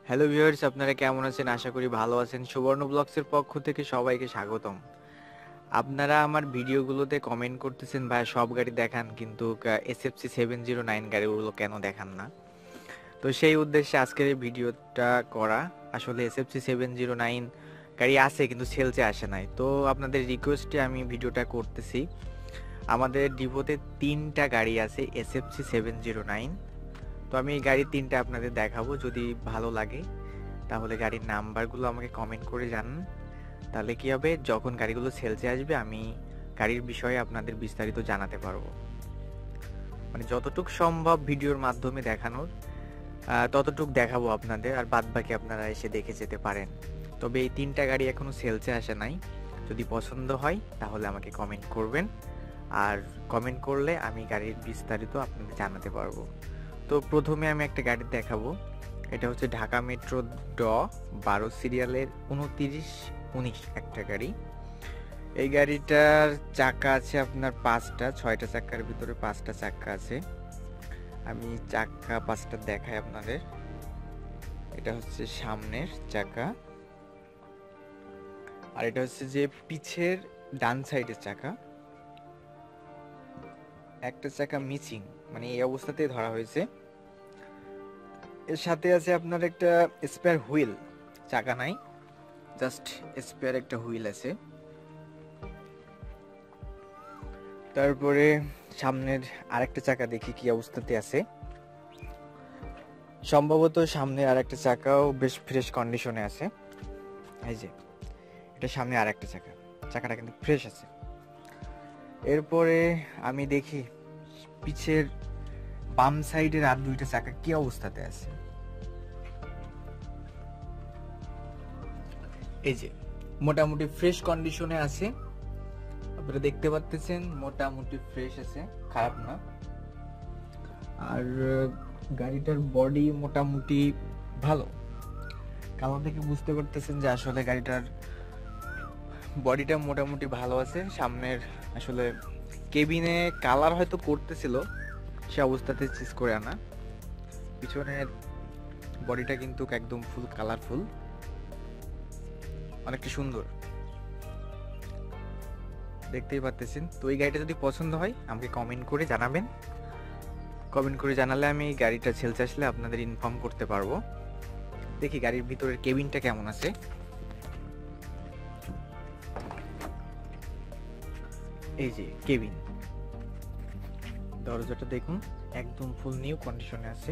Hello viewers, আপনারা কেমন আছেন? আশা করি ভালো আছেন। সুবর্ণ ব্লগসের পক্ষ থেকে সবাইকে স্বাগতম। আপনারা আমার ভিডিওগুলোতে কমেন্ট করতেছেন, ভাই সব গাড়ি দেখান কিন্তু SFC 709 গাড়িগুলো কেন দেখান না? তো সেই উদ্দেশ্যে আজকের এই ভিডিওটা করা। আসলে SFC 709 গাড়ি আছে কিন্তু সেলসে আসে নাই। তো আপনাদের রিকোয়েস্টে আমি ভিডিওটা করতেছি। আমাদের ডিপোতে 3টা গাড়ি আছে SFC 709। তো আমি এই গাড়ির 3টা আপনাদের দেখাবো, যদি ভালো লাগে তাহলে গাড়ির নাম্বারগুলো আমাকে কমেন্ট করে জানান। তাহলে কি হবে, যখন গাড়িগুলো সেলসে আসবে আমি গাড়ির বিষয়ে আপনাদের বিস্তারিত জানাতে পারবো। মানে যতটুক সম্ভব ভিডিওর মাধ্যমে দেখানোর ততটুক দেখাবো আপনাদের, আর বাদ বাকি আপনারা এসে দেখে যেতে পারেন। তবে এই 3টা গাড়ি এখনো সেলসে আসে নাই। যদি পছন্দ হয় তাহলে আমাকে কমেন্ট করবেন, আর কমেন্ট করলে আমি গাড়ির বিস্তারিত আপনাদের জানাতে পারবো। তো প্রথমে আমি একটা গাড়ি দেখাবো। এটা হচ্ছে ঢাকা মেট্রো 12 সিরিয়ালের 2919 একটা গাড়ি। এই গাড়িটার চাকা আছে আপনার 5টা, 6টা চাকার ভিতরে 5টা চাকা আছে। আমি চাকা 5টা দেখাই আপনাদের। এটা হচ্ছে সামনের চাকা, আর এটা হচ্ছে যে পিছের ডান সাইডের চাকা। একটা চাকা মিসিং, মানে এই অবস্থাতেই ধরা হয়েছে। এর সাথে আছে আপনার একটা স্পেয়ার হুইল, চাকা নাই, জাস্ট স্পেয়ার একটা হুইল আছে। তারপরে সামনের আরেকটা চাকা দেখি কি অবস্থাতে আছে। সম্ভবত সামনের আরেকটা চাকাও বেশ ফ্রেশ কন্ডিশনে আছে। এই যে এটা সামনে আরেকটা চাকা, চাকাটা কিন্তু ফ্রেশ আছে। এরপরে আমি দেখি পিছের বাম সাইডের আর 2টা চাকা কি অবস্থাতে আছে। এই যে মোটামুটি ফ্রেশ কন্ডিশনে আছে, আপনারা দেখতে পাচ্ছেন মোটামুটি ফ্রেশ আছে, খারাপ না। আর গাড়িটার বডি মোটামুটি ভালো। কালার দেখে বুঝতে পারতেছেন যে আসলে গাড়িটার বডিটা মোটামুটি ভালো আছে। সামনের আসলে কেবিনে কালার হয়তো করতেছিল, সে অবস্থাতে চেঞ্জ করে আনা। পিছনের বডিটা কিন্তু একদম ফুল কালারফুল, অনেকটা সুন্দর দেখতেই পাচ্ছেন। তো এই গাড়িটা যদি পছন্দ হয় আমাকে কমেন্ট করে জানাবেন। কমেন্ট করে জানালে আমি এই গাড়িটা সেলস আসলে আপনাদের ইনফর্ম করতে পারবো। দেখি গাড়ির ভিতরের কেবিনটা কেমন আছে। এই যে কেবিন, দরজাটা দেখুন একদম ফুল নিউ কন্ডিশনে আছে।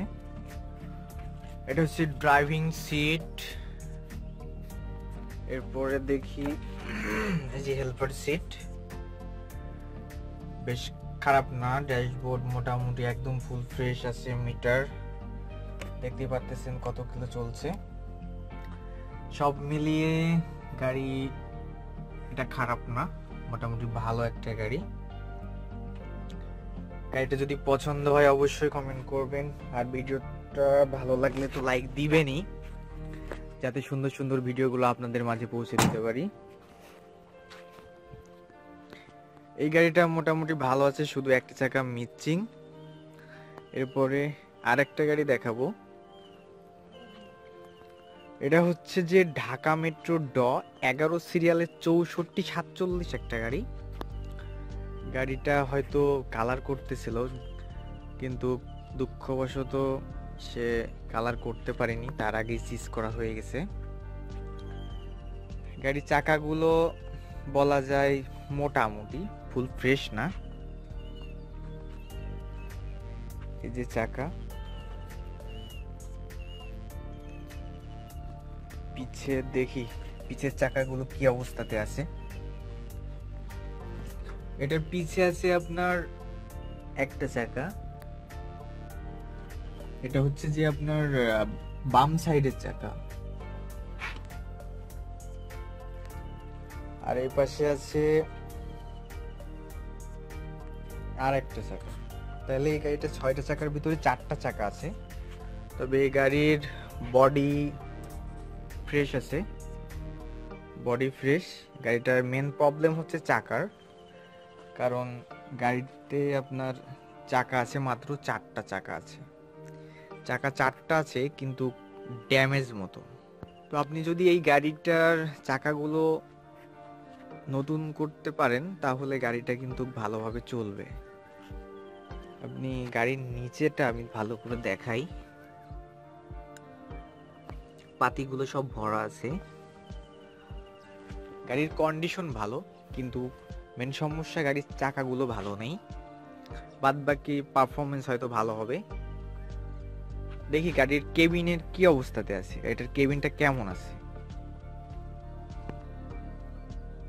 এটা হচ্ছে ড্রাইভিং সিট। এরপরে দেখি এই যে হেল্পার সিট, বেশ খারাপ না। ড্যাশবোর্ড মোটামুটি একদম ফুল ফ্রেশ আছে। মিটার দেখতেই পাচ্ছেন কত কিলো চলছে। সব মিলিয়ে গাড়ি এটা খারাপ না, মোটামুটি ভালো একটা গাড়ি। গাড়িটা যদি পছন্দ হয় অবশ্যই কমেন্ট করবেন, আর ভিডিওটা ভালো লাগলে তো লাইক দিবেনই, যাতে সুন্দর সুন্দর ভিডিওগুলো আপনাদের মাঝে পৌঁছে দিতে পারি। এই গাড়িটা মোটামুটি ভালো আছে, শুধু একটা চাকা মিচিং। এরপরে আরেকটা গাড়ি দেখাবো। এটা হচ্ছে যে ঢাকা মেট্রো 11 সিরিয়ালের 6447 একটা গাড়ি। গাড়িটা হয়তো কালার করতেছিল, কিন্তু দুঃখবশত সে কালার করতে পারেনি, তার আগেই সিজ করা হয়ে গেছে। গাড়ির চাকাগুলো বলা যায় মোটামুটি ফুল ফ্রেশ না। এই যে চাকা, পিছে দেখি পিছের চাকাগুলো কি অবস্থাতে আছে। এটার পিছে আছে আপনার একটা চাকা, এটা হচ্ছে যে আপনার বাম সাইডের চাকা, আর এই পাশে আছে আর একটা চাকা। তাহলে এই গাড়িটা 6টা চাকার ভিতরে 4টা চাকা আছে। তবে এই গাড়ির বডি ফ্রেশ আছে, বডি ফ্রেশ। গাড়িটার মেন প্রবলেম হচ্ছে চাকার, কারণ গাড়িতে আপনার চাকা আছে মাত্র 4টা চাকা আছে। চাকা 4টা আছে কিন্তু ড্যামেজ মতো। তো আপনি যদি এই গাড়িটার চাকাগুলো নতুন করতে পারেন তাহলে গাড়িটা কিন্তু ভালোভাবে চলবে। আপনি গাড়ির নিচেটা আমি ভালো করে দেখাই, পাতিগুলো সব ভরা আছে, গাড়ির কন্ডিশন ভালো, কিন্তু মেন সমস্যা গাড়ির চাকাগুলো ভালো নেই। বাদ বাকি পারফরমেন্স হয়তো ভালো হবে। দেখি গাড়ির কেবিনের কি অবস্থাতে আছে, এটার কেবিনটা কেমন আছে।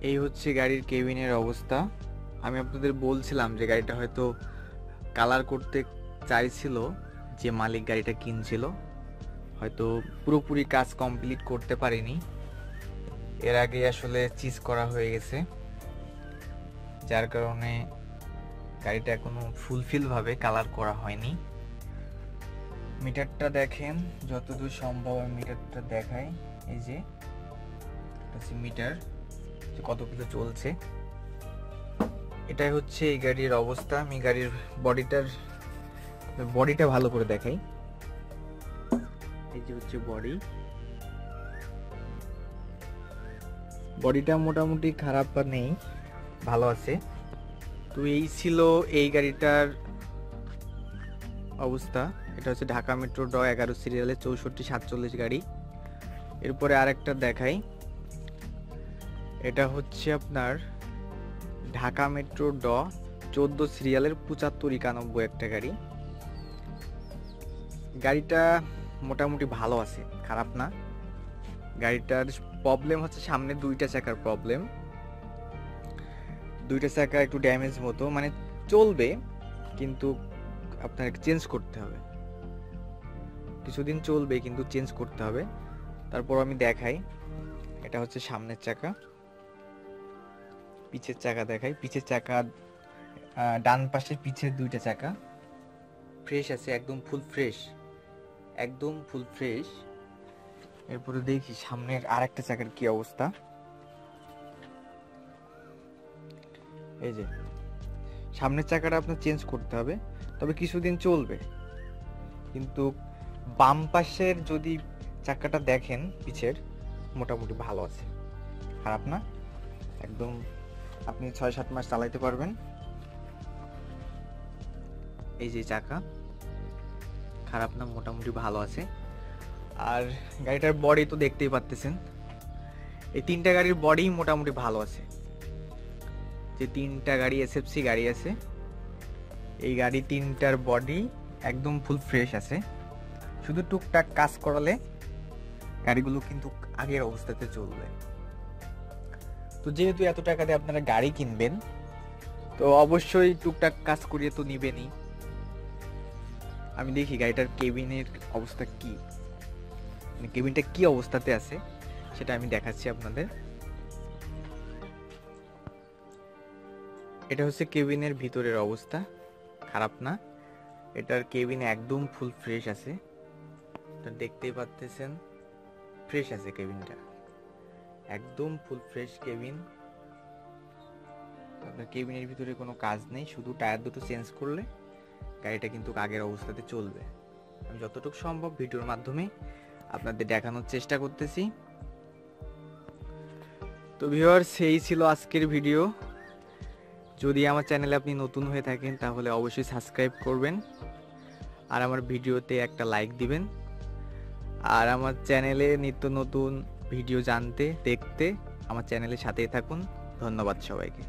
এই হচ্ছে গাড়ির কেবিনের অবস্থা। আমি আপনাদের বলছিলাম যে গাড়িটা হয়তো কালার করতে চাইছিল যে মালিক গাড়িটা কিনছিল, হয়তো পুরোপুরি কাজ কমপ্লিট করতে পারেনি। এর আগে আসলে চিজ করা হয়ে গেছে, যার কারণে গাড়িটা এখনো ফুলফিল ভাবে কালার করা হয়নি। মিটারটা দেখেন, যতদূর সম্ভব আমি মিটারটা দেখাই। এই যে মিটার কত কিলো চলছে, এটাই হচ্ছে এই গাড়ির অবস্থা। আমি গাড়ির বডিটা ভালো করে দেখাই। এই যে হচ্ছে বডিটা মোটামুটি খারাপ বা নেই, ভালো আছে। তো এই ছিল এই গাড়িটার অবস্থা। এটা হচ্ছে ঢাকা মেট্রো ড 11 সিরিয়ালের 6447 গাড়ি। এরপরে আরেকটা দেখাই, এটা হচ্ছে আপনার ঢাকা মেট্রো ড 14 সিরিয়ালের 7591 একটা গাড়ি। গাড়িটা মোটামুটি ভালো আছে, খারাপ না। গাড়িটার প্রবলেম হচ্ছে সামনে দুইটা চাকার প্রবলেম, দুইটা চাকা একটু ড্যামেজ মতো, মানে চলবে কিন্তু আপনার চেঞ্জ করতে হবে, কিছুদিন চলবে কিন্তু চেঞ্জ করতে হবে। তারপর আমি দেখাই, এটা হচ্ছে সামনের চাকা, পিছের চাকা দেখাই। পিছের চাকা ডান পাশে পিছের দুইটা চাকা ফ্রেশ আছে, একদম ফুল ফ্রেশ। এরপরে দেখি সামনের আরেকটা চাকার কি অবস্থা। এই যে সামনের চাকাটা আপনার চেঞ্জ করতে হবে, তবে কিছুদিন চলবে। কিন্তু বাম পাশের যদি চাকাটা দেখেন পিছের, মোটামুটি ভালো আছে, খারাপ না, একদম আপনি 6-7 মাস চালাইতে পারবেন। এই যে চাকা খারাপ না, মোটামুটি ভালো আছে। আর গাড়িটার বডি তো দেখতেই পাচ্ছেন, এই তিনটা গাড়ির বডি মোটামুটি ভালো আছে। যে তিনটা গাড়ি এসএফসি গাড়ি আছে, এই গাড়ি তিনটার বডি একদম ফুল ফ্রেশ আছে। শুধু টুকটাক কাজ করালে গাড়িগুলো কিন্তু আগের অবস্থাতে চলবে। তো যেহেতু এত টাকা দিয়ে আপনারা গাড়ি কিনবেন, তো অবশ্যই টুকটাক কাজ করিয়ে তো নিবেনই। আমি দেখি গাড়িটার কেবিনের অবস্থা কি, মানে কেবিনটা কি অবস্থাতে আছে সেটা আমি দেখাচ্ছি আপনাদের। এটা হচ্ছে কেবিনের ভিতরের অবস্থা, খারাপ না। এটার কেবিন একদম ফুল ফ্রেশ আছে, দেখতেই পাচ্ছেন, ফ্রেশ আছে কেবিনটা, একদম ফুল ফ্রেশ কেবিন। আপনার কেবিনের ভিতরে কোনো কাজ নেই, শুধু টায়ার দুটো চেঞ্জ করলে গাড়িটা কিন্তু আগের অবস্থাতে চলবে। আমি যতটুকু সম্ভব ভিডিওর মাধ্যমে আপনাদের দেখানোর চেষ্টা করতেছি। তো ভিউয়ার্স, এই ছিল আজকের ভিডিও। যদি আমার চ্যানেলে আপনি নতুন হয়ে থাকেন তাহলে অবশ্যই সাবস্ক্রাইব করবেন, আর আমার ভিডিওতে একটা লাইক দিবেন। আর আমার চ্যানেলে নিত্য নতুন ভিডিও জানতে দেখতে আমার চ্যানেলের সাথেই থাকুন। ধন্যবাদ সবাইকে।